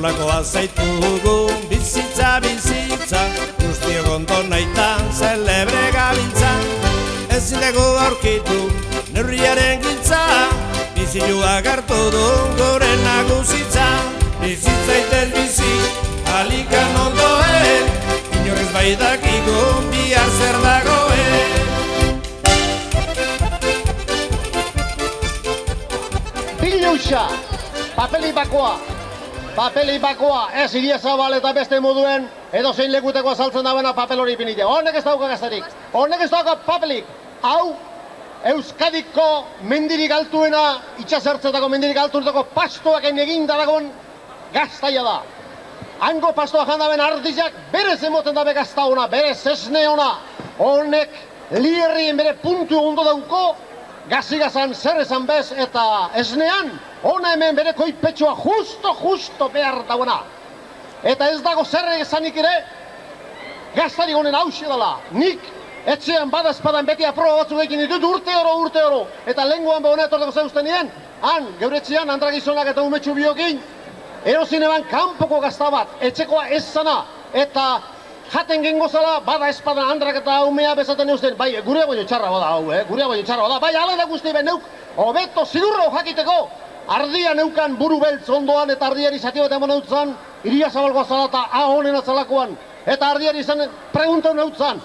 Nolakoa zaitugu bizitza, guztiok ondo nahitan zelebre gabiltza. Ezin dugu aurkitu neurriaren giltza, bizituak hartu du gure nagusitza. Bizitzaitez bizi, alikan ondoen, inorrez baitakigu bihar zer dagoen. Billuxa, papeli bakoa, ez Idiazabal eta beste moduen, edo zein lekuteko azaltzen dabena papel hori ipinite. Honek ez dauka gaztarik, honek ez dauka papelik. Hau, Euskadiko mendirik altuena, itxasertzetako mendirik altuenetako pastoak egin daragon gaztaia da. Hango pastoak handaben ardizak berez emoten dabe gazta ona, berez esne ona. Honek lierrien bere puntu ondo dauko, gazigazan zer esan bez eta esnean, hona hemen bere koipetxoa justo behar dagoena. Eta ez dago zer esanik ere, gaztarik honen hausia dela. Nik etxean badazpadan beti aproba batzuk egin ditut urte oro. Eta lenguan behona etorteko zeuzten nien, han, geure etxean, andragizonak eta umetxu biokin, erozin eban kanpoko gazta bat, etxekoa ez zana, eta jaten gengo zala, bada espadan andrak eta umea bezaten eusten, bai, gure baino txarra bada hau, gure baino txarra bada, bai, ala da guzti ben neuk, hobeto zidurra jakiteko, ardia neukan buru beltz ondoan eta ardiari zati bat eman neutzan, Iriazabalgoa zala eta ahonen atzalakoan, eta ardiari izan preguntan neutzan,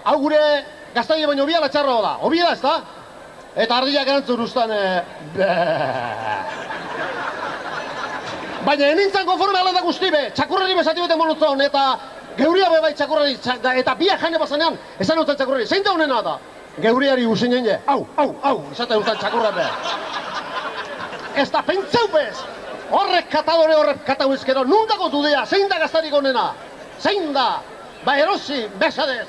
hau gure gaztaile baino biala txarra bada, obiela ez da? Eta ardiak erantzun ustan, baina enintzan konforme ala da guzti be, txakurrari bezati bat eman neutzan, eta geuria bai txakurrari, eta biak jane bazanean, esan neutzan txakurrari, zein da honena da? Geuriari usin jende, hau, esaten neutzan txakurrari. Ez da pentsau bez, horrek katau ezkero, nundako dudea, zein da gaztarik honena? Zein da? Ba erosi, besadez,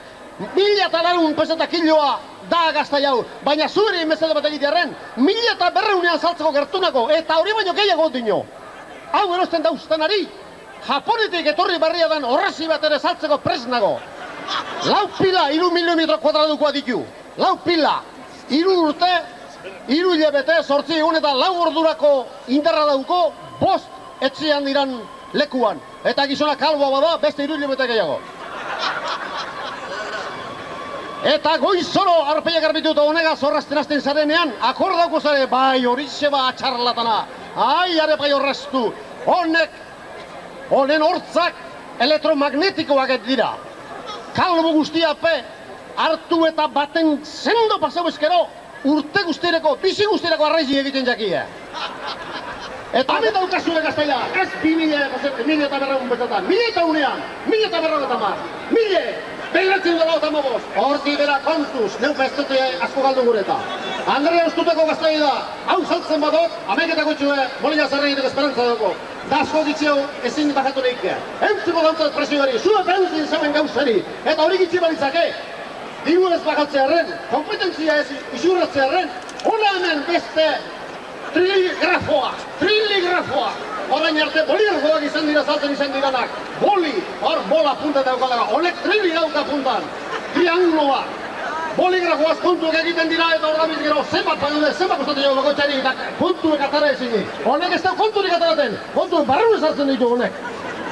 1.000 peseta kiloa da gazta jau, baina zueri mesede bat egitearen, 1.200 saltzeko gertunako, eta hori baino gehiago dino. Hau erosten dauztenari, Japonetik etorri barria dan horrezi bat ere saltzeko presnago. 4 pila, 3 milimetro kuadradukoa ditu. 4 pila, 3 urte, 3 hilabete, 8 egun eta 4 ordurako indarra dauko, 5 etxean diran lekuan. Eta gizona kalboa bada, beste 3 hilabete gehiago. Eta goizoro arpeiak arbitu eta honegaz horrazten azten zarenean, akordauko zare, bai horixe ba atxarlatana, ai arepai horreztu, honen hortzak elektromagnetikoak dira. Kalbo guztiape hartu eta baten sendo pasau ezkero, urte guztireko, bizi guztireko arraizi egiten jakia. Eta hami daukazue gaztaila, ez 2.000 eta berregun betetan, 1.000 eta unean, 1.000 eta berregun eta mar, 1.000! Beiratzen dela eta mogoz, horti bera kontuz, neuk ez dute asko galdu gureta. Andrea ustuteko gaztai da, hau saltzen badot, ameketako itxue, molina zerra egiteko esperantza dago. Da asko ditzeu ezin bakatu neikea. Eutzuko dauntzat presioari, zua pentzin zeuen gauzari, eta hori gitzi balitzake. Diru ez bakatzearen, kompetentzia ez isurratzearen, hona hemen beste triligrafoa. Horain arte boligrafoak izan dira saltzen izan diranak. Boli, hor bola punta daukalaga, honek trili dauka puntan. Trianguloa. Boligrafoaz puntuak egiten dira eta hor gabiz gero zenbat kostatu jau bakoitzari eta puntuek atara ezinik. Honek ez da konturik ataraten, kontuen barrun ezartzen ditu honek.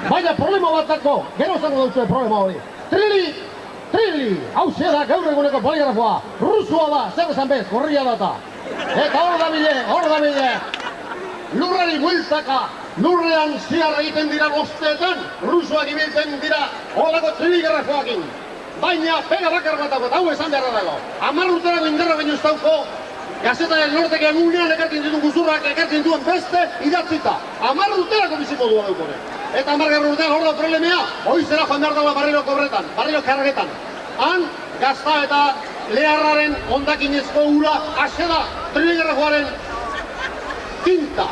Baina problema bat dako, gero zango dauzue problema hori. Trili, hau da gaur eguneko boligrafoa, rusua da, zer esan bez, gorria data. Eta hor da bile, lurrari bueltaka, lurrean ziarra egiten dira bosteetan, rusuak ibiltzen dira holako triligrafoakin. Baina pega bakar bat dago, hau esan beharra dago. 10 urterako indarra baino ez dauko, gazetaren nortek egunean ekartzen dituen guzurrak ekartzen duen beste idatzita. 10 urterako biziko duan daukore. Eta 10 urtean hor da problemea, hoizera joan behar dagoela barriro kargetan. Han, gazta eta leharraren ondakinezko ura ase da triligrafoaren tinta.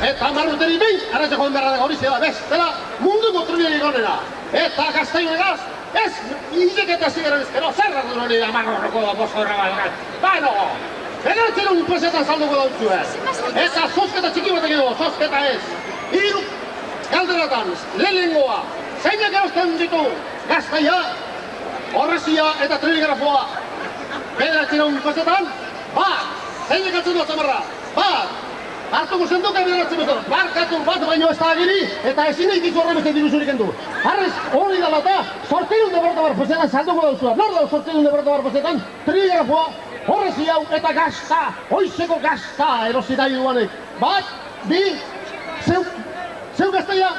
Eta 10 urteri behin, arratxe joan beharra dago hori zela, bestela munduko trilik onena. Eta gaztainegaz, ez izeketa zigaren ezkero, zer dut hori da marroko da bozo errabalgan. Baino, bederatzen un pesetan salduko dautzue. Eta zosketa txiki batek edo, zosketa ez. Hiru galderatan, lehenengoa, zeinak erosten ditu gaztaia, horrezia eta triligrafoa. Bederatzen un pesetan, bat, zeinak altzen du atzamarra, bat, Hartuko zenduke beratzen bezala, barkatu bat baino ez da agiri, eta ezin egizu horre beste diruzurik endu. Harrez, hori dala eta, 800 berta barpozetan salduko dauzua. Nor da 800 berta barpozetan, trigrafoa, horrezi hau, eta gazta, hoizeko gazta erosita duanek. Bat, bi, zeu gaztaia,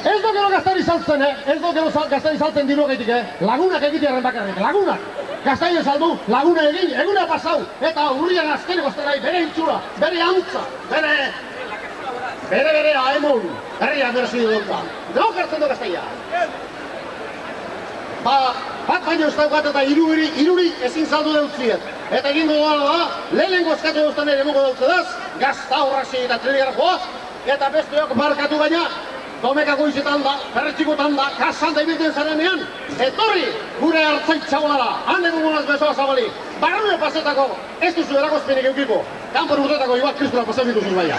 ez do gero gaztari saltzen, ez do gero gaztari saltzen diru egeitik, lagunak egitearen bakarrik, lagunak. Gaztaien saldu, laguna egin, eguna pasau, eta urrian azkeneko aztenai bere itxura, bere antza, bere aemon, herria berzi dut. No gertzen du gaztaia. Bat baino ez daukat eta iruri ezin saldu deutziet. Eta egingo doa da, lehenengo eskatu duzten ere mugo dutze gazta horrazi eta trigrafoa, eta besteok markatu baina, domekako izetan da, perretxikotan da, kasan da ibilten zarenean, etorri gure hartzaitzagoa da, handen dugunaz bezoa zabali, barrune pasetako ez duzu erakozpenik eukiko, kanpor urtetako igual kristura pasen dituzuz baina.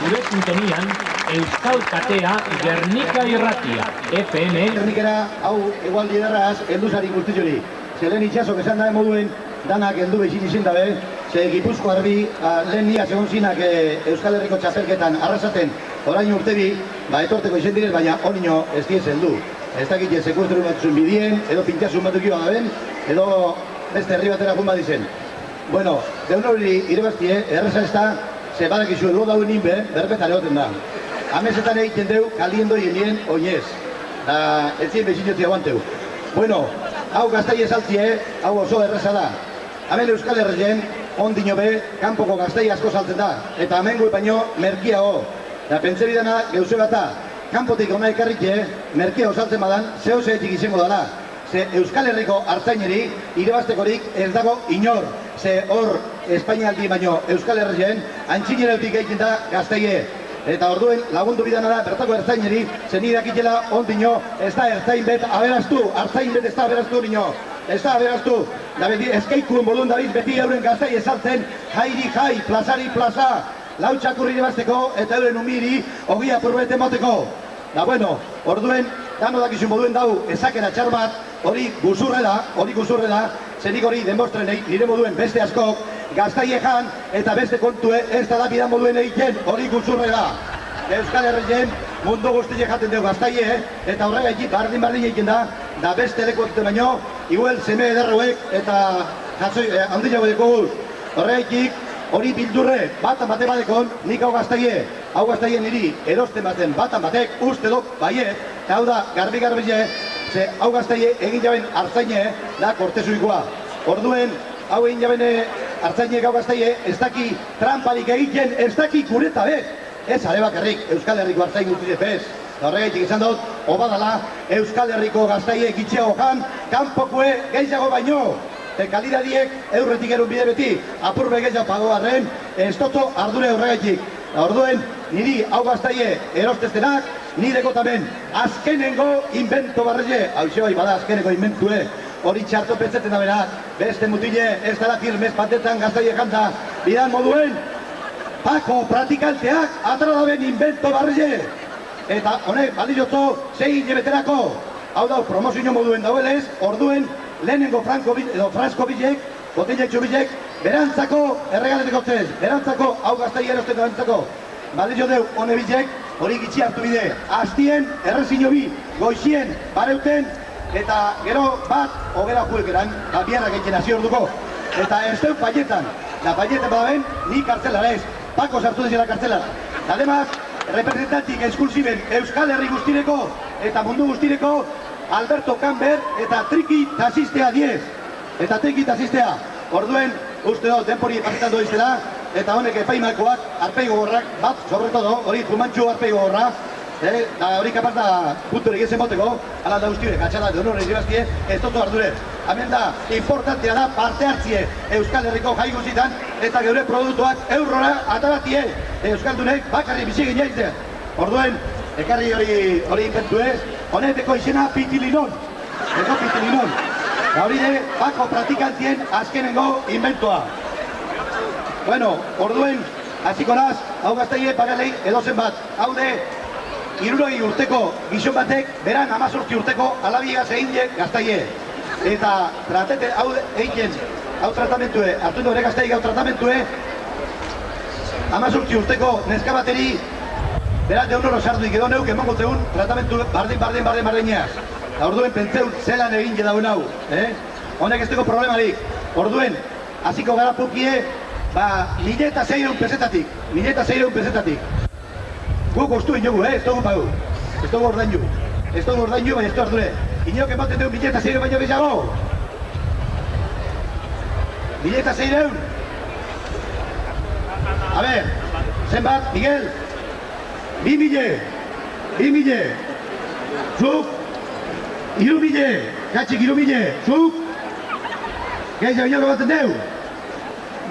Gure sintonian, Euskal Katea Gernika Irratia, FM. Gernikera, hau, egual liderraz, elduzari guztitzuri. Zelen itxasok esan da moduen, danak heldu bezin izin dabe, ze Gipuzko Arbi, lehen niaz egon zinak Euskal Herriko txapelketan arrasaten orain urtebi, etorteko izen direz, baina onino ez diez heldu. Ez dakit sekurturu batzun bidien, edo pintxasun batukio daben, edo beste herri batera jun badizen. Bueno, deun hori irebaztie, erreza ez da, ze badakizu elo dauen inbe, berbetan egoten da. Hamezetan egiten deu, kaliendo jenien oinez. Da, ez zien bezinotzi aguanteu. Bueno, hau gaztai esaltzie, hau oso erreza da. Hemen Euskal Herrien, ondino be, kanpoko gaztai asko saltzen da. Eta hemen gue baino, merkiago. Da, pentseri dana, geuze bata, kanpotik ona ekarrike, merkiago saltzen badan, zeo zeetik izango dala. Ze Euskal Herriko hartzaineri, irebaztekorik ez dago inor. Ze hor, Espainialdi baino Euskal Herrien, antxinereutik egiten da gaztaie. Eta orduen lagundu bidana da bertako ertzaineri, zen irakitela ondino, ez da ertzain bet aberaztu, hartzain bet ez da aberaztu nino. Ez da aberaztu, da beti eskeikun modun dabiz beti euren gaztai esaltzen, jairi jai, plazari plaza, lau txakurri irabazteko eta euren umiri ogi apurbete moteko. Da bueno, orduen, dano dakizun moduen dau, ezakera txar bat, hori guzurre da, zenik hori demostrenei nire moduen beste askok, gaztaie jan eta beste kontue ez da lapidan moduen egiten, hori guzurre da. Euskal Herrien mundu guztiek jaten dugu gaztaie, eta horregaitik bardin egiten da beste leku egiten baino, igual seme ederroek eta handila godeko guz. Horregaitik hori bildurre, batan bate badekon, nik hau gaztaie niri erosten baten batan batek uste dok baiet, eta hau da garbi-garbile, ze hau gaztaie egin jaben hartzaine da kortezuikoa. Orduen, hau egin jaben hartzainek hau gaztaie ez daki tramparik egiten, ez daki kureta bez. Ez are bakarrik Euskal Herriko hartzain guztize bez. Horregaitik izan dut, obadala Euskal Herriko gaztaie gitxeago jan, kanpokoe gehiago baino. Te kalidadiek eurretik erun bide beti, apurbe gehiago pagoarren, ez toto ardure horregaitik. Orduen, niri hau gaztaie erosteztenak, nireko tamen azkenengo invento barreze, hau bai bada azkeneko inventue, hori txarto pentseten da berak, beste mutile ez dara firmez patetan gaztaie janta, bidan moduen, pako pratikanteak atara daben invento barreze. Eta honek, baldizotzo, 6 hilebeterako, hau da, promozio moduen dauelez, orduen, lehenengo fransko bilek, botellek txubilek, berantzako erregaleteko txez, berantzako hau gaztai erosten berantzako. Baldizot deu, hone bilek, hori gitxi hartu bide, hastien, errezino bi, goizien, bareuten, eta gero bat, hogera juekeran, biarrak egiten hasi orduko. Eta ez deu paietan, da paietan badaben, ni kartzelara ez, pako sartu dezela kartzelara. Ademaz, representantik esklusiben Euskal Herri guztireko eta mundu guztireko Alberto Camber eta Triki Tasistea 10. Eta Triki Tasistea. Orduen, uste do, denpori pasetan doiztela, eta honek epaimakoak, arpeigo gorrak, bat, sobre todo, hori fumantxu arpeigo gorra, hori kapaz da punturik ezen boteko, ala da guztiure, katxala, de honore iribaztie, ez totu ardure. Hemen da, importantea da parte hartzie Euskal Herriko jai guztietan, eta geure produktuak eurora ataratie Euskaldunek bakarri bizi gineaizte. Orduen, ekarri hori inventu ez, honeteko izena pitilinon. Eko pitilinon. Hori de, bako praktikantien azkenengo inventua. Bueno, orduen, hasiko naz, hau gaztaie pagalei edozen bat. Hau de, 60 urteko gizon batek, beran 18 urteko alabiegaz egin gaztaie. eta tratete hau egiten, hau tratamentue, hartu dure gazteik hau tratamentue, 18 urteko neska bateri, berat deunoro sarduik edo neuk emango zeun tratamentu bardin-eaz. Eta orduen pentseun zelan egin dauen hau, honek ez dugu problemarik. Orduen, hasiko gara pukie, 1.600 pesetatik, 1.600 pesetatik. Guk ostu inogu, ez dugu pagu, ez dugu ordainu. Ez dugu ordainu, baina ez du ardure. Inok ematen dugu 1.600 baino gehiago. 1.600. A ber, zenbat, Miguel? 2.000. Zuk? 3.000. Katxik 3.000. Zuk? Gehiago inoko baten deu?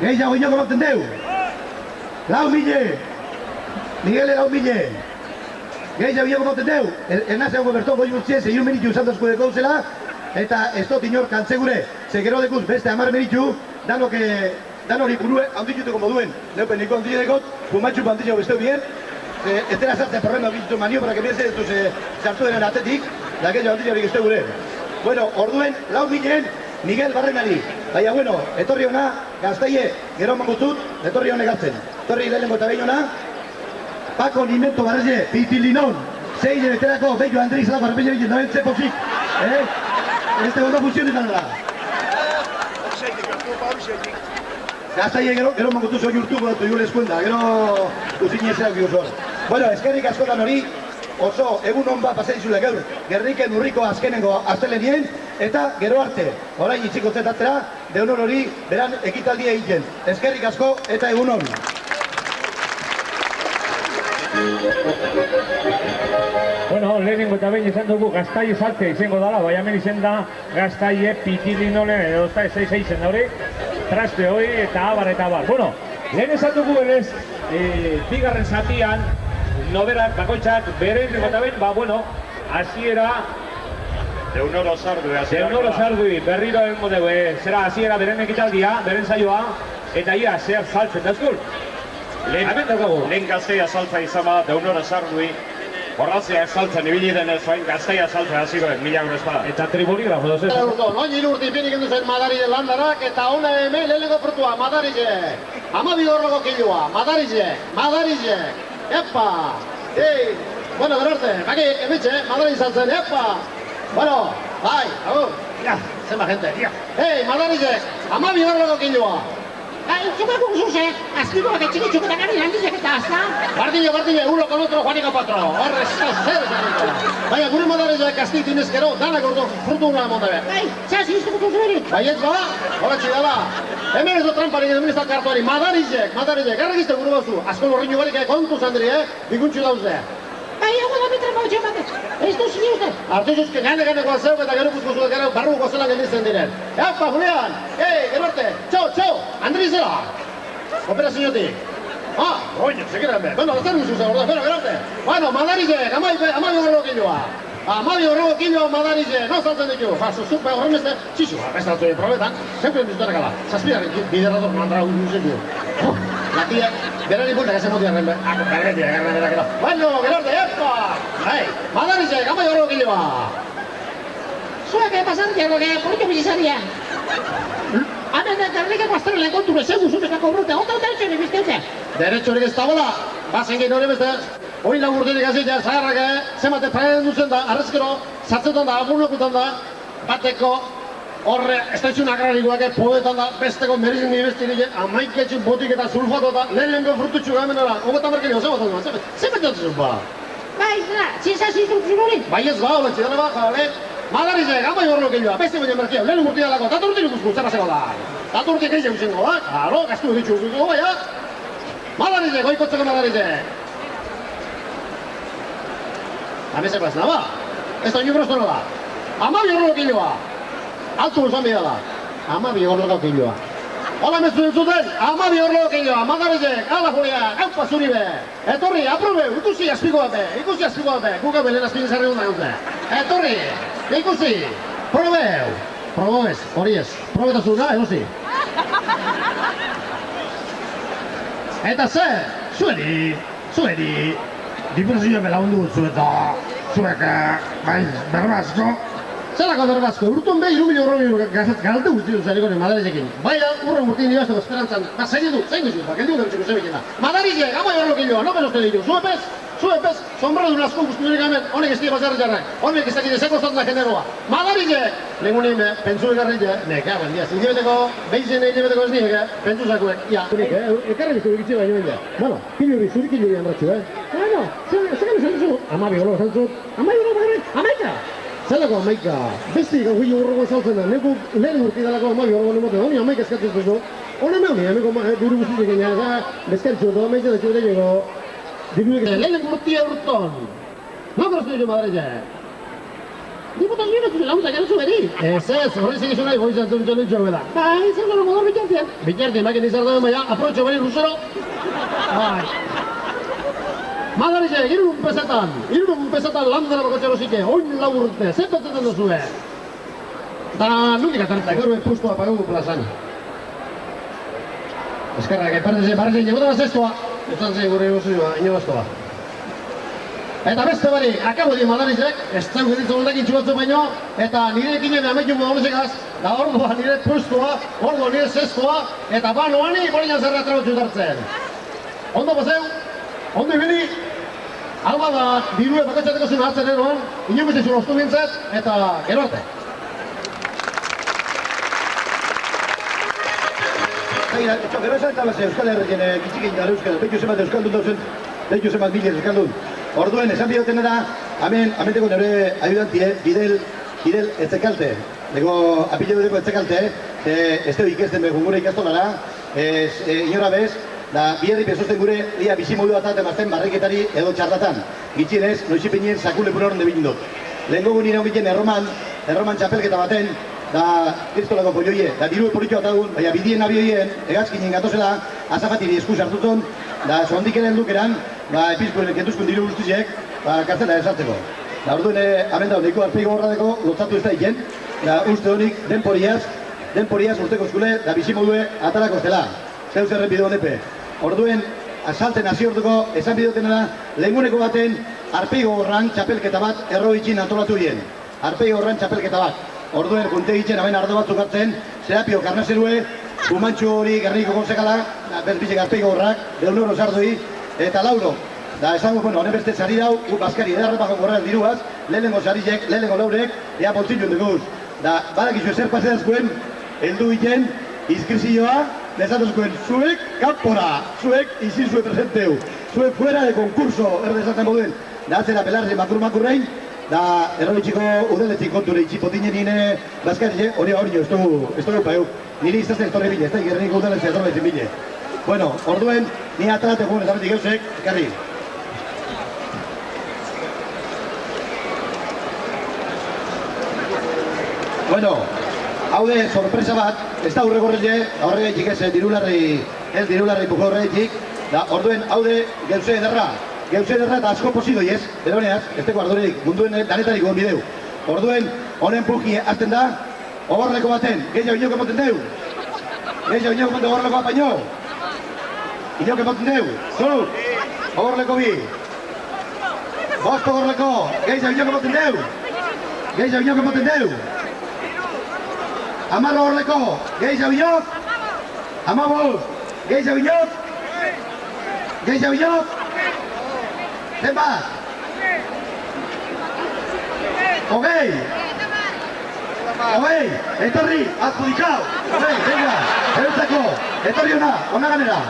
Gehiago inoko baten deu? 4.000. Miguel 4.000. Gehiago inoko baten deu? Ernazego berto goi urtzien, 6 meritu usandozko deko zela, eta ez dut inor kantzegure, zegero dekuz beste 10 meritu, danori burue handituteko moduen. Neupen niko handituteko, fumatxu bandillo besteu bien, ez dira sartzen problema bizitu maniobrak ebiese ez duz sartu denen atetik, da gehiago handituteko ez gure. Bueno, orduen, 4.000 Miguel Barrenari. Baina, bueno, etorri hona, gaztaie, gero mangutut, etorri hone gartzen. Etorri lehenengo eta behin hona, Paco Nimento Barreze, Pitilinon, 6 beterako, Bello Andri Zalako, Arpeño Billen, noen zepozik, ez tegondo funtzionetan da. Gaztaie gero mangutu zoi urtuko datu jule eskuenda, gero uzin ezeak guzor. Bueno, eskerrik askotan hori, oso egun hon bat pasaizule gaur, Gerniken urriko azkenengo astelenien, eta gero arte, orain itxiko zetatzera, deunor hori beran ekitaldia egiten. Eskerrik asko eta egun hon. Bueno, lehenengo eta behin izan dugu Gaztaie saltzea izango dala, bai hemen izan da Gaztaie Pitilinonen edo eta ez izan da hori, traste hori eta abar. Bueno, lehen esan dugu berez, bigarren zatian, noberak, bakoitzak, beren eta behin, bueno, hasiera Deunoro Sardui, berriro egingo dugu, zera hasiera beren ekitaldia, beren saioa, eta ia zer saltzen dazkur. Lehen Gaztaia saltza izan bat, Deunoro Sardui, borratzea saltzen ibili denez bain Gaztaia saltza hasikoen, 1000 euro espada. Eta tribolígrafo dozen. Noin irurti ipini gendu zen Madarize landarak, eta hona hemen lehenengo frutua, Madarize. 12 horroko kilua, Madarize. Epa! Bueno, gero arte, baki, emitxe, Madarize saltzen, epa! Bueno, bai, agur. Ja, zenba gente. Madarize, 12 horroko kilua. Entzukako guzuse, azkikoak etxikitxuk eta gari landizek eta azta. Bardile, uno con otro, Juanico Patro. Horre, zer. Baina, gure Madarize kastik dinezkero, danak ordu frutu una emonda behar. Bai, zaz iztuko zuerik. Bai, ez ba, horatxe dala. Hemen ez do tramparik edo ministak kartuari, Madarize, garragizte gure bazu. Azkon horri nugarik kontu zandri, bikuntxu dauze. Bai, hau da mitra bautxe batez. Ez du zini uste. Artu zuzke gane guazeuk eta gero guzko gero barru gozelan gendizten diren. Epa, Julian! Gero arte! Txo! Andrizela! Operaziotik! Oine, segirenbe! Bueno, ez zen guzuz egorda, gero arte! Bueno, Madarize, amabi horrego kiloa! Amabi horrego kiloa Madarize, no saltzen ditu! Zuzupe horren beste, txixu, bestartu egin probetan, sempre bizutarak ala. Zazpidak biderrador mandara guzen du. Latia, berari puntak esan motu jarren, garretia. Bueno, gero arte, epa! Madarize, amabi horrego kiloa! Zuek pasan diago, polito bizizaria. Hemen Gernikeko azterela kontu bezegu zunekako brute, ondo derechorik bizteute. Derechorik ez dagoela, bazen gehin hori beste, hori lagurterik azitea, zaharrak, zemate traen duzen da, arrezkero, zartzetan da, aburnokutan da, bateko, horre, estaizun agrarikoak, poetan da, besteko merizin bestirik, amaiketxun botik eta sulfato da, lehenengo frututxu gamen ara, hogetan berkenio, zemate dutzen ba? Bai, zera, zizaz instrukzio hori? Bai ez ba, holetxe, dara ba, jale, Madarize, gamai horro keioa, beste baina merkia, lehen urtia dalako, daturtik ikuzku, zer baseko da. Daturtik gehiago zengo, karo, gaztu egitxu guztu, baina. Madarize, goikotzeko Madarize. Hamezeko ez naba, ez da nio da. Amabi horro keioa. Altu usan bidala. Amabi horro keioa. Hola mezu entzuten, amabi horro keioa, Madarize, ala Julia, haupa zuribe. Etorri, aprobe, ikusi azpiko bate, guka belen azpiko zarri hona gauze. Etorri. Ikusi, probeu ez, hori ez, probetazuna, egosi. Eta zer, zuedi, diputazioa belaundu zuek, berba asko, Zelako berbazko, urtun behi 3.000.000 galte guzti dut zarikoren Madarizekin. Baina urren urtin irabazteko esperantzan, zein duzut, geldi dut txiko zebekena. Madarize, gamai horrokiloa, no peloste ditu, zuepez, sombrero dun asko guzti durik hemen, honek ez dira bazarri jarrak, honek ez dakit ezeko zantzak generoa. Madarize, lengunin, pentsu egarrile, neka, bendia, zinibeteko, behizen hilabeteko ez nire, pentsu zakuek, ia. Ekarri biztu egitzi baino benda. Bueno, kiluri, zuri kiluri handratxu, Bueno, zekan izan zu, amabi golo zantzut, amaika! Zelako amaika, besti gau hilo urrogo zautzen da, neku lehen urti dalako amabi horrogo nemote, honi amaika eskatzen zuzu. Hona meuni, ameko duru guztizik egin, bezkantzu, eta amaika da txure jego. Lehen urtia urton. Nokor zuen jo Madarize? Diputaz minutu laguntzak erozu beri. Ez, horri segizu nahi goizan zuen lintxo beda. Bai, zer gero modor bitartien. Bitartien, makin izar dauen baina, aprotxo beri rusero. Bai. Madarize, irun pesetan landera bako txerosike, oin laburte, zentatzen duzue. Da, nundik atartak, gero pustua pagugu plazan. Eskerrak, eperdeze, barrezen, jegotan azezkoa. Etan zei gure gozioa, inobazkoa. Eta beste bari, akabo di Madarizek, ez zau geditzen hondakin txubatzu baino, eta nire ekinen amekin modolezekaz, da orduan nire pustua, orduan nire zezkoa, eta banoani bolinan zerra trabotxu dartzen. Ondo paseu? Ondo ibili, alba da dirue bakotxateko zuen hartzen eroan, inokuz izun ostu bintzat, eta gero arte. Gero esan eta base Euskal Herrien gitzikin gara Euskal, behitu zemat Euskaldun dauzen, behitu zemat milien Euskaldun. Orduen, esan bidoten da, amenteko nire ayudantie, Bidel Etzekalte. Lego, apillo dudeko Etzekalte, ez teo ikesten behar gure ikastolara, inora bez, da biherri bezosten gure ia bizimodu bat emazten barriketari edo txardatan. Gitxienez, noizipinien sakule pura horren debin dut. Lehen gogun nire honbiten erroman txapelketa baten, da kristolako polioie, da diru politio bat agun, baina bidien nabioien, egazkinen gatozela, azafatiri esku sartuzon, da zondik ere heldukeran, epizkoen kentuzkun diru guztiziek, kartzela esartzeko. Da orduen, amenda honeko arpeigo horradeko, lotzatu ez da iken, da uste honik, denporiaz urteko eskule, da bizimodue atarako zela. Zeu zerren bideo honepe. Orduen, asalten hasi orduko, esan bidotena da, lehenguneko baten, arpeigo horran txapelketa bat erroitzin antolatu hien. Arpeigo horran txapelketa bat. Orduen, junte egiten, hamen ardo batzuk hartzen, Serapio Karnazerue, Kumantxu hori, Gerniko Gonzekala, bezbitzek arpeigo horrak, Deunoro Sardoi, eta Lauro. Da, esango, bueno, honen beste sari dau, Baskari edarrapako gorrean diruaz, lehenengo sarizek, lehenengo laurek, ea boltzitxun duguz. Da, badakizu ezer paseazkoen, heldu iten, izkrizioa, desatuzkoen, zuek kanpora, zuek izin zue presenteu, zuek fuera de concurso, erdezaten moduen, da atzera pelarzen makur-makurrein, da erroitxiko udeletik konture itxipotinen nire Baskari, hori ez dugu paeu, nire izazten estorri bile, ez da Gerniko udeletik etorbetzen bile. Bueno, orduen, ni atrate guen ezabetik geusek, ekarri. Bueno, haude sorpresa bat, ez da horregaitik ez dirularri buko horregaitik, da orduen haude geuse ederra eta asko pozidoi ez, beroneaz, ez teko ardoreik, munduen danetarik guen bideu. Orduen, honen puki azten da, ogorleko baten, gehiago inoko moten deu, ogorleko bat baino, inoko moten deu, zu, ogorleko bi, bost ogorleko, gehiago inoko moten deu, Amarro horreko, gehiago inok, amabos, gehiago inok, zenbat, hogei, etorri, adjudikau, venga, erotzako, etorri ona ganera,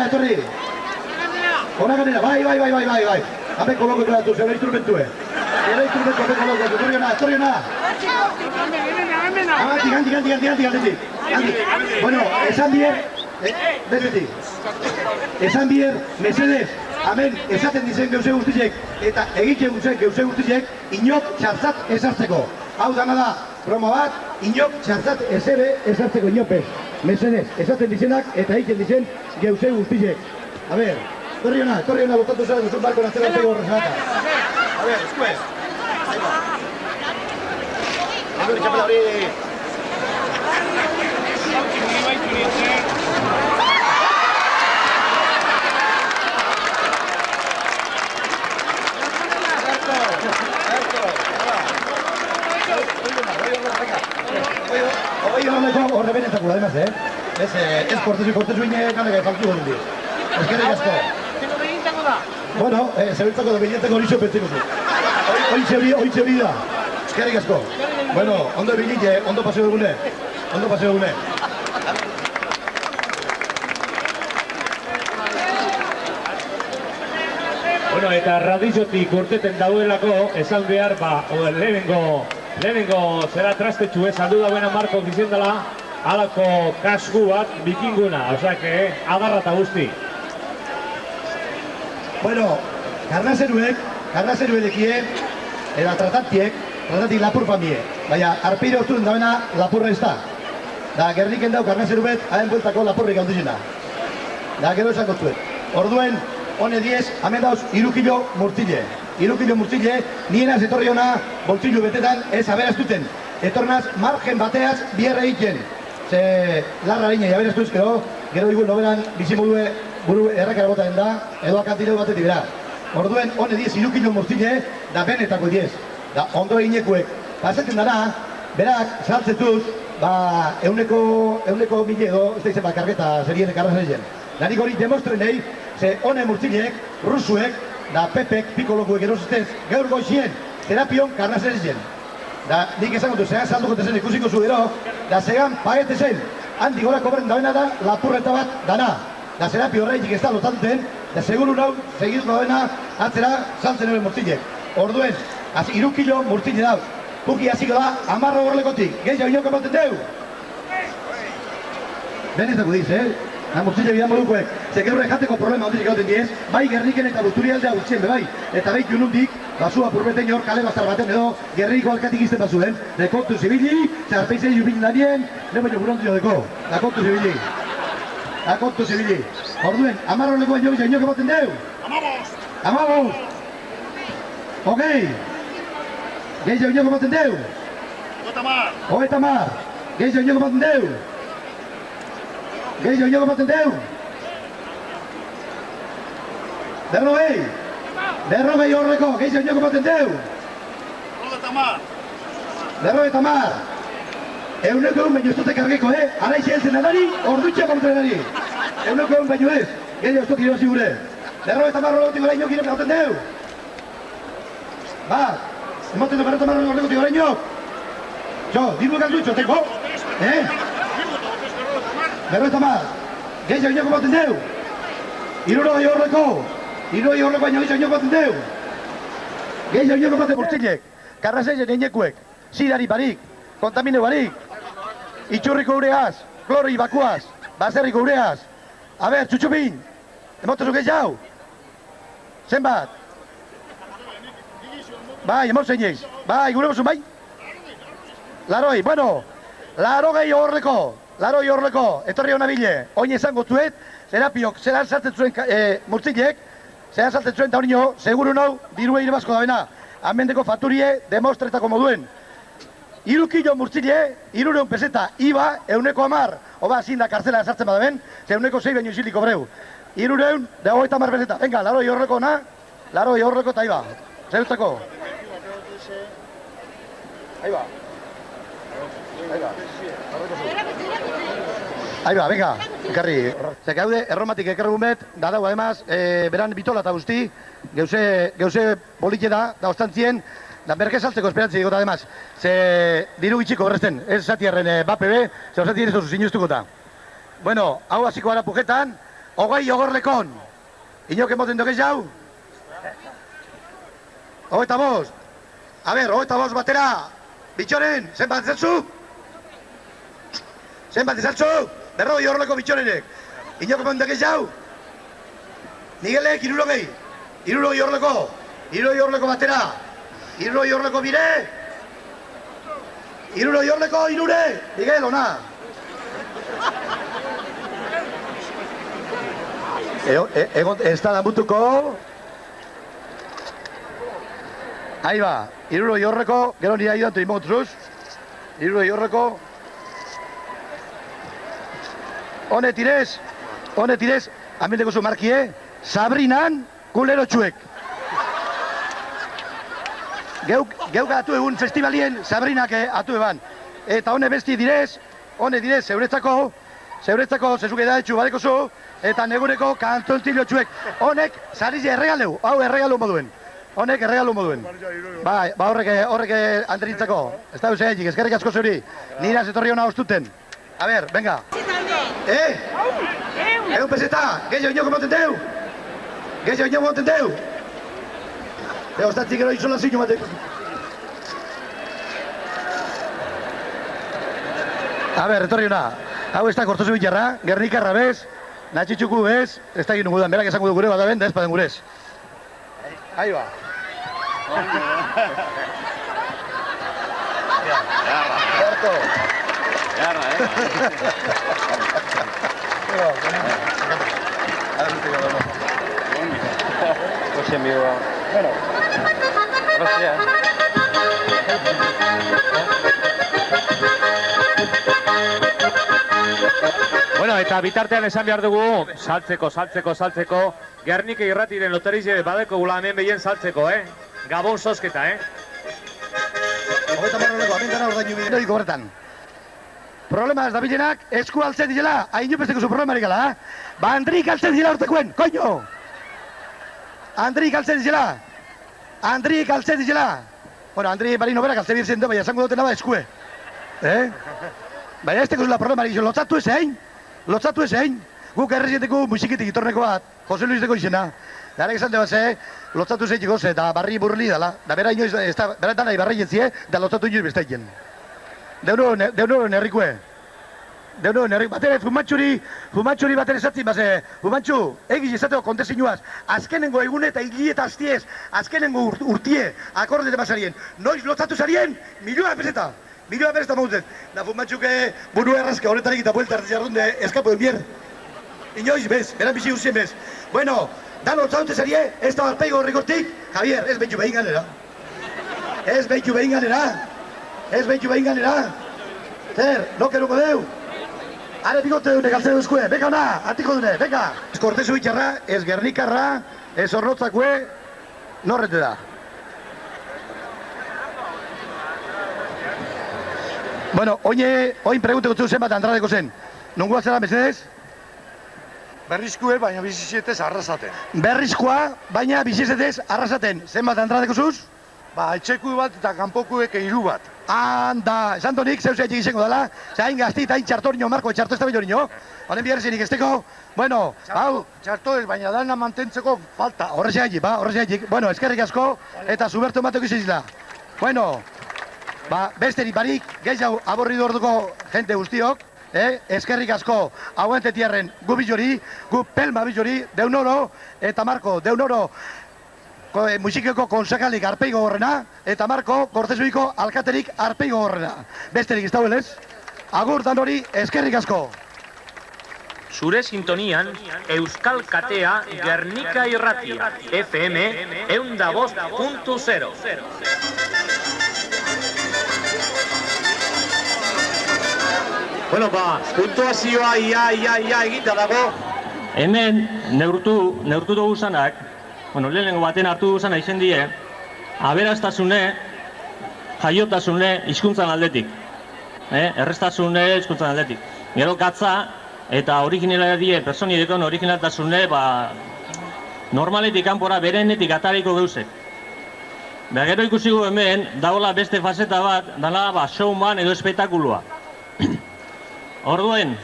etorri, bai, hape koloko etoratu, zero instrumentue, etorri ona, Ganti. Bueno, esan bier, mesedez, hemen esaten dizen geuse guztiek, eta egiten guzen geuse guztiek, inok txartzat esartzeko. Hau dana da, broma bat, inok txartzat esartzeko inopez. Mesedez, esaten dizenak eta egiten dizen geuse guztiek. A ver, torri ona, botatu zara duzun barko nazela zego horrezata. A ver, eskuez. Txapela hori... Hogei horreleko horre benetako, ademaz, Ez kortezu ine ganek faltu dut di. Eskerrik asko. Bueno, zebiltzako da bileteko hori zopetzeko zu. Oitxe hori da. Eskerrik asko. Bueno, ondo bilite, ondo paseo egune. Ondo paseo egune. Bueno, eta radiotik urteten daudelako, esan behar, lehenengo zera trastetxu saldu dagoena Marko gizendala, halako kasgu bat bikinguna, osea que agarra eta guzti. Bueno, karnazeruedekie, eta tratatik lapur famie. Baina, arpeire hortuen dagoena lapurra ez da. Da, gerniken dau karnazeruet, haen bueltako lapurrik handizena. Da, gero esako zuet. Orduen, hone 10, hamen dauz, 3 kilo murtzile. 3 kilo murtzile, nienaz etorri hona, boltzilu betetan, ez aberaztuten. Etornaz, margen bateaz, bierre egiten. Ze, larra harinei aberaztuz, gero igun noberan, bizimodue, buru errekara botaen da, edo akantineu batetik bera. Orduen, hone 10, 3 kilo murtzile, da benetako 10. Da, ondo eginekuek. Pasatzen dara, berak, saltzetuz, euneko mile edo, ez da izan kargeta zerienek arrazatzen. Danik hori demostrenei, ze hone murtzilek, rusuek, da pepek, pikolokuek erosistez, gaur goizien, terapion karnazen zen. Da, nik esango du, zegan salduko zen ikusiko zu gero, da zegan pagete zen, handi gora kobren dagoena da, lapurreta bat dana. Da zerapi horreitik ez da lotanten, da seguru nau, segizuko dagoena, atzera saltzen ere murtzilek. Orduen, 3 kilo murtzile dau. Puki hasiko da, 10 horlekotik, gehiago inoko ematen deu. Benetako diz, murtzile bidan modukoek, ze geurre jateko problema hondirik gauten diez, bai Gerniken eta Busturialdea gutxien bebai, eta bai junundik, basua purbetein hor kale bastar baten edo, Gerriko alkatik izten bazuen, de kontu zibili, ze arpeizei jubilin danien, ne baino burontzio deko, da kontu zibili. Da kontu zibili. Orduen, 10 horleko baino gisa inoko ematen deu? 15! Okei! Gehiago inoko ematen deu? 30! Gehiago inoko ematen deu? Gehiago inoko ematen deu? 40! 40 horreko, gehiago inoko ematen deu? 50! Euneko egun baino ez dute kargeko, Ara izi heltzen edari, ordutxea komentzen edari. Euneko egun baino ez, gehiago ez dut irabazi gure. 50 horrekotik gora inok inok ematen deu? Bat, emoten du 50 horrekotik gora inok? Jo, diru egan duitxo, tenko? 50, gehiago inok ematen deu? 60 horreko, 60 horreko baino gehiago inok ematen deu? Gehiago inok ematen murtzilek, karrazeien einekuek, zidari barik, kontamine barik, itxurriko ureaz, kloroi bakuaz, baserriko ureaz. A ber, txutxupin, emotezu gehiago? Zenbat? Bai, emotzen eiz. Bai, gure bozun, bai? Laroi, bueno, 80 horreko, etorri hona bile, oin esango zuet, zerapiok, zeran saltzen zuen murtzilek, zeran saltzen zuen da hori nio, seguru nau, dirue irebazko dabena, amendeko faturie, demostretako moduen. 3 kilo murtzile, 300 peseta, IVA, 10 oba, zin da kartzela sartzen badaben, ze 6 baino isiliko breu. 300, da 50 peseta, venga, 80 horreko na, 80 horreko eta IVA, zerutako. Ahí va, venga, ekarri. Ze gaude, erromatik ekarri gumet, da dago, además, beran bitola eta guzti, geuse bolite da ostantzien, da berke saltzeko esperantzi digota, además, ze diru gitxiko berresten, ez zatiarren BAPB, ze osatien ez dozu sinustuko. Bueno, hau hasiko gara pujetan, 20 ogorlekon, inok emoten doke jau? 25, a ber, 25 batera, bitxoren, zenbat zeltzu? Zenbat izaltzu? 40 horreleko bitxorenek. Inok emoten doke jau? Nigelek, 60. 60 horreleko. 60 horreleko batera. 60 horreleko bire. 60 horreleko, 60. Miguel, ona. Ez da damutuko. Ahí va. 60 horreko, gero nire ayudantu imotruz. 60 horreko. Hone tirez, amendeko zu markie, Sabrinan kulero txuek. geuk atu egun festivalien Sabrinak atu eban. Eta hone besti direz, zeuretzako zezuke da etxu badeko zu, eta negureko kantontzilio txuek. Honek, sarize erregaleu, hau erregalu moduen. Honek erregalu moduen. Ba horrek Andrintzako. Ez da eusea egik, eskerrik asko zeuri. Nira zetorri hona ostuten. A ber, venga. Egun peseta, gehiago inoko moten deu. Gehiago inoko moten deu. Ostatzik gero isolazio mateko. A ber, etorri hona. Hau ez da kortozu bitarra, Gernikarra bez, Natxitxuku bez, ez da egin nugudan, berak esango du gure bat aben, da ez paden gurez. Ahí va. Corto. Garra, Pues en vivo. Bueno. Gracias. Bueno, eta bitartean esan behar dugu, saltzeko, Gernike irratiren loterize badeko gula hemen behien saltzeko, Gabon sosketa, Hogeita marroleko, hemen dara ordainu bide. Noiko bertan. Problema ez da bilenak, esku altzen dizela, hain jupesteko zu problemarik gala, Ba, Andrik altzen dizela hortekuen, koño! Andrik altzen dizela! Bueno, Andrik barino berak altzen birzen du, baina esango duten naba eskue. Baina ez teko zula problemarik, lotzatu ez egin. Guk errezieteko musiketik itorneko bat, Jose Luis deko izena. Darek esan debaz, lotzatu ez egin eta barri burli dala. Da bera inoiz, bera dana ibarri jetzie, da lotzatu inoiz besta egin. Deunoro nerrikue. Batere, fumantxuri batere esatzen, baze, fumantxu, egiz izateko kontezinuaz, azkenengo egune eta hili eta aztiez, azkenengo urtie, akordete basarien, noiz lotzatu zarien, milioa peseta mauzet. Da fumantxuke buru errazka horretarik eta buelta hartzea runde eskapo den bier. Inoiz bez, beran bizi guztien bez. Bueno, dan lotzaute zarie, ez da balpeigo horrekortik, Javier, ez behitu behin ganera. Zer, lokeruko deu. Are bigote dune galtzen duzkue, beka hona, atiko dune, beka! Ez kortezu itxarra, ez Gernikarra, ez Zorrotzakue, norrete da. Bueno, oin pregunteko zu zenbat Andradeko zen. Nungu atzera, mesedez? Berrizkue, baina bizizetez arrasaten. Berrizkoa, baina bizizetez arrasaten. Zenbat Andradeko zuz? Ba, etxeku bat eta kanpokuek 3 bat. Anda, esan donik, zeuzea txik izango dela. Zain gazti eta txarto nio, Marko, txarto ez da bello nio. Honen biharrezinik esteko, bueno, hau. Txarto ez, baina dana mantentzeko falta. Horrezea egik. Bueno, eskerrik asko, eta zubertu ematek izizila. Bueno, besterik barik, gehiago aborridu orduko jente guztiok, eskerrik asko, hauen tetiarren gu bizori, gu pelma bizori, deunoro, eta Marko, deunoro, musikeko konsakalik arpeigo horrena, eta Marko, kortezuiko alkaterik arpeigo horrena. Besterik ez dauelez, agur dan hori, eskerrik asko. Zure sintonian, Euskal Katea Gernika Irratia, FM 105.0. Bueno, puntuazioa ia egita dago. Hemen, neurtu dugu zanak, lehenengo baten hartu dugu zana izen die, aberastasune, jaiotasune, hizkuntzan aldetik. Errestasune, hizkuntzan aldetik. Gero gatza, eta originalarie, personidekon originaltasune, normaletik kanpora berenetik atariko geuzek. Gero ikusigu hemen, dagoela beste faceta bat, dala showman edo espetakulua. Orduen,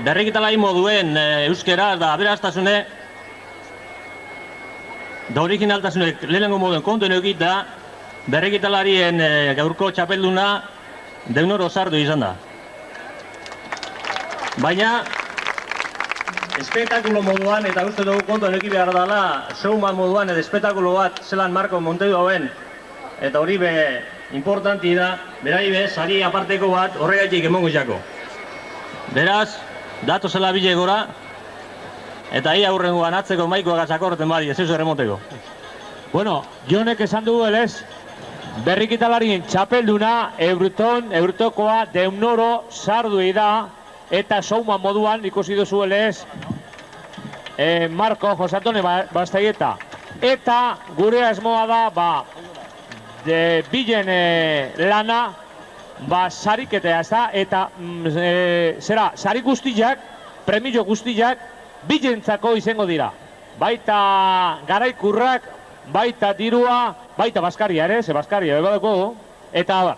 berrikitalai moduen euskera da aberastasune, da originaltasune lehenengo moduen kontuen eukita, berrikitalarien gaurko txapelduna deunoro sardu izan da. Baina, espetakulo moduan, eta uste dugu kontuan eki behar dela, showman moduan edo espetakulo bat zelan Marko Monteidu hauen, eta hori be importanti da, berai be, sari aparteko bat horregaitik emongo jako. Beraz, dato zela bile gora, eta ia aurrengoan atzeko maikoa gazakorten badi, ez zer emoteko. Bueno, Jonek esan dugu elez, berrikitalarien txapelduna, eurotokoa, deunoro, sardu da, eta showman moduan ikusi duzu elez, Marko Jose Antone Bastaieta. Eta gure asmoa da, bilen lana, ba, sariketea, ez da, eta sari guztiak, premio guztiak, bilentzako izango dira. Baita garaikurrak, baita dirua, baita baskaria ere, ze baskaria bebadeko, eta abar.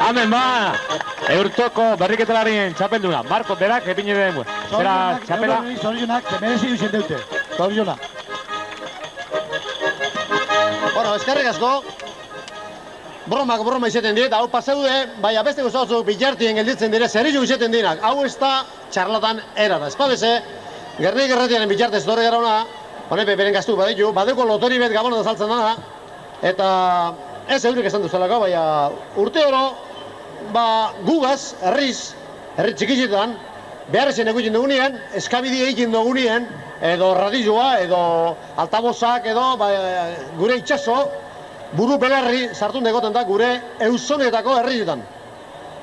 Hemen ba, Eurtoko berriketelarien txapelduna. Marko berak epine den. Zera txapela? Zorionak, que merezi duzen deute. Zorionak. Bueno, eskerrik asko. Broma izaten dit, hau paseude, baina beste guztatzuk bilartien gelditzen dire, zerrizu izaten dinak. Hau ez da txarlatan erara. Espadeze, Gernik erretiaren bilartez dore gara ona, honepe beren gaztu baditu, badeko lotori bet gabonan azaltzen dana, eta ez eurik esan duzalako, baina urte oro, gugaz, herri txikitzetan, beharrezen egiten dugunean, eskabidi egiten dugunean, edo radioa, edo altabozak, edo gure itxaso, buru belarri sartun egoten da gure eusonetako herrietan.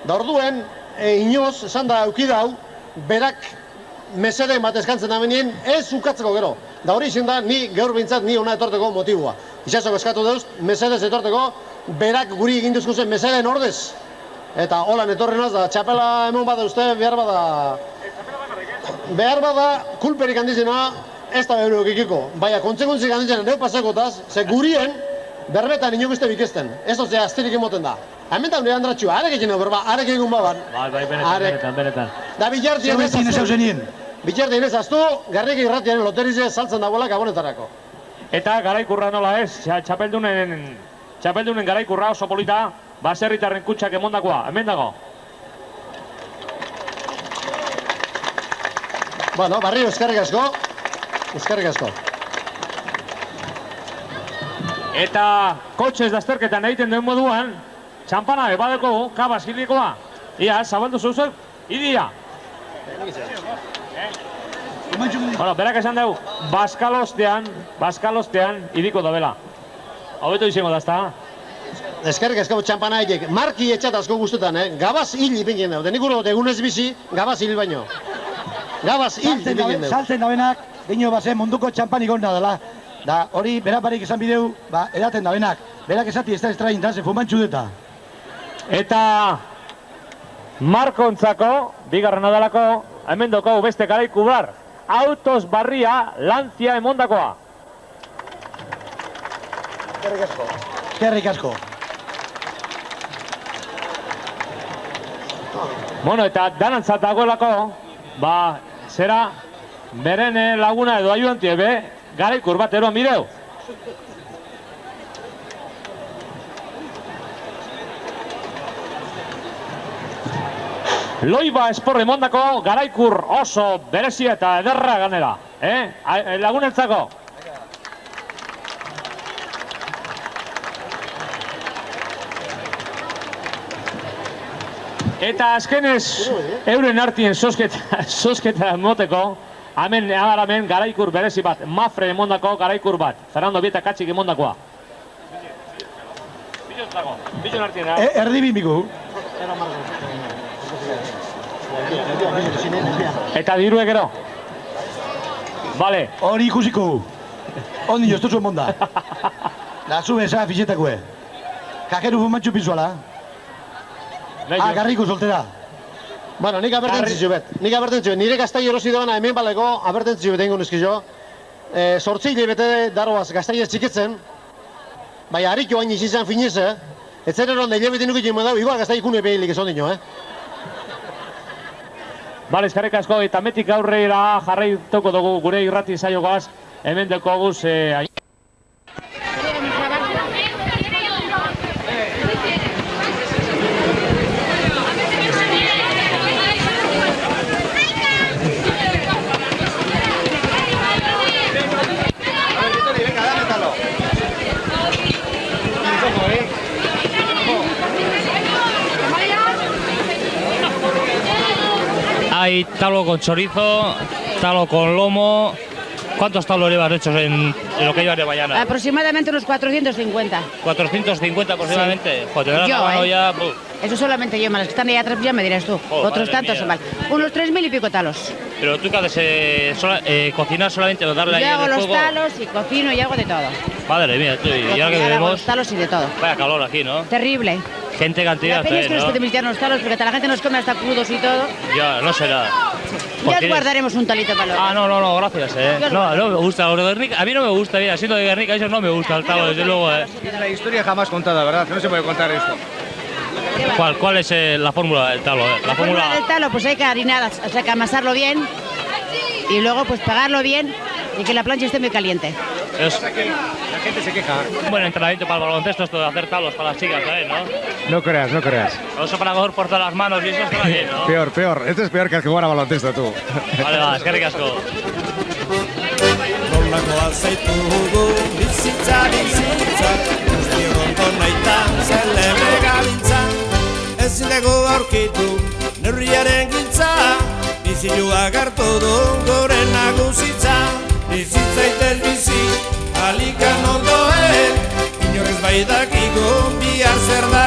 Da orduen, inoz, esan da eukidau, berak mesede bat eskantzen amenien, ez ukatzeko gero. Da hori izin da, ni gaur bintzat, ni ona etorteko motibua. Itxasok eskatu deuz, mesedez etorteko, berak guri egin duzko zen meseden ordez. Eta holan etorrenaz da, txapela emon bada uste, behar bada kulperik handizena ez da beuruk ikiko. Baina kontzekuntzik handizena neu pasakotaz, ze gurien berbetan inok uste bikesten. Ez dozea asterik emoten da. Hemen da unre handratxua, arek egin berba, arek egin baban. Bai, benetan. Da bilartien ez aztu, Gernik irratiaren loterize saltzen dagoela gabonetarako. Eta garaikurra nola ez, txapeldunen garaikurra oso polita, baserritarren kutsak emondakoa, hemen dago. Bueno, barrio, eskerrik asko. Eta kotxez dazterketan egiten duen moduan, txampana ebadeko, kabaz hilikoa. Ia, zabaldu zuzuk, idia. Bueno, berak esan dugu, Baskalostean idiko dobela. Hobeto izango dazta. Eskerrik asko txampana egek, marki etxat asko guztetan, gabaz hil ipinken dago. Denik urot egunez bizi, gabaz hil baino. Gabaz hil ipinken dago. Saltzen dabenak, dino bazen munduko txampanik onna dela. Da hori beraparik esan bideu, edaten dabenak. Berak esati ez da estrain da, ze fumantxu deta. Eta Markontzako, bigarren adalako, hemen doko beste garaiku bar. Autos barria lantzia emondakoa. Eskerrik asko. Bueno, eta danantzat dagoelako, zera, beren laguna edo ayudantie, garaikur bat eroan mireu. Loiba esporre mondako garaikur oso berezia eta ederra ganera. Lagunentzako. Eta azkenez euren artien sosketa moteko, hemen garaikur berezi bat, Mafre emondako garaikur bat. Fernando Bieta Katxik emondakoa. Bilon artien. Erdibin biku. Eta dirue gero. Vale. Hori ikusiko. Ondi joztu zuen monda. Da zube esa fixetakue. Kajeru fumantxu pizuala. Garriko soltera. Bueno, nik abertentzitzu bet. Nire gaztai erosi doana hemen baleko abertentzitzu bet egingo nizkizo. Sortzile bete daroaz gaztai txikitzen. Baina harriko hain izizan finize. Ez zer eron da hilabete nuke jimo dau, igual gaztai ikune behilik esan dino, Bale, eskarrik asko, eta metik aurrera jarraituko dugu gure irrati saiokoaz, hemen dekoguz... Hay talo con chorizo, talo con lomo ¿Cuántos talos llevas hechos en lo que llevas de mañana? Aproximadamente unos 450. 450 aproximadamente. Sí. Joder, te verás Yo, acabado ya. Eso solamente yo, más los que están ahí atrás ya me dirás tú. Oh, Otros madre tantos mía. son mal. Unos 3.000 y pico talos. Pero tú que haces cocinar solamente o darle ahí Yo en hago el los fuego. talos y cocino y hago de todo. Madre mía, tú, y ahora que Cocinar, hago vemos, los talos y de todo. vaya calor aquí, ¿no? Terrible. Gente cantidad, La pena es que nos ¿no? podemos quitar los talos porque la gente nos come hasta crudos y todo. Ya, no será. Ya Porque- guardaremos un talito para luego. Ah, no, gracias, No me gusta, los de Guernica, a mí no me gusta, mira, siendo de Guernica, eso no me gusta el talo, desde luego, Es la historia jamás contada, ¿verdad? No se puede contar esto. ¿Cuál es la fórmula del talo? La fórmula del talo, pues hay que harinar, o sea, que amasarlo bien y luego pues pegarlo bien y que la plancha esté muy caliente. Es La gente se queja. un buen entrenamiento para el baloncesto esto de hacer talos para las chicas, ¿sabes? ¿No? No creas, no creas. Eso para coger por todas las manos y eso está bien, ¿no? Peor, peor. Esto es peor que el que jugar a baloncesto, tú. Vale, va, es que ricasco. Nolakoa zaitugu bizitza, guztiok ondo nahitan zelebre gabiltza. Ezin dugu aurkitu neurriaren giltza, bizilua gartu du gure nagusitza. Bizitzaitez bizi, alikan ondoen, inorrez baidakigu bihar zer da.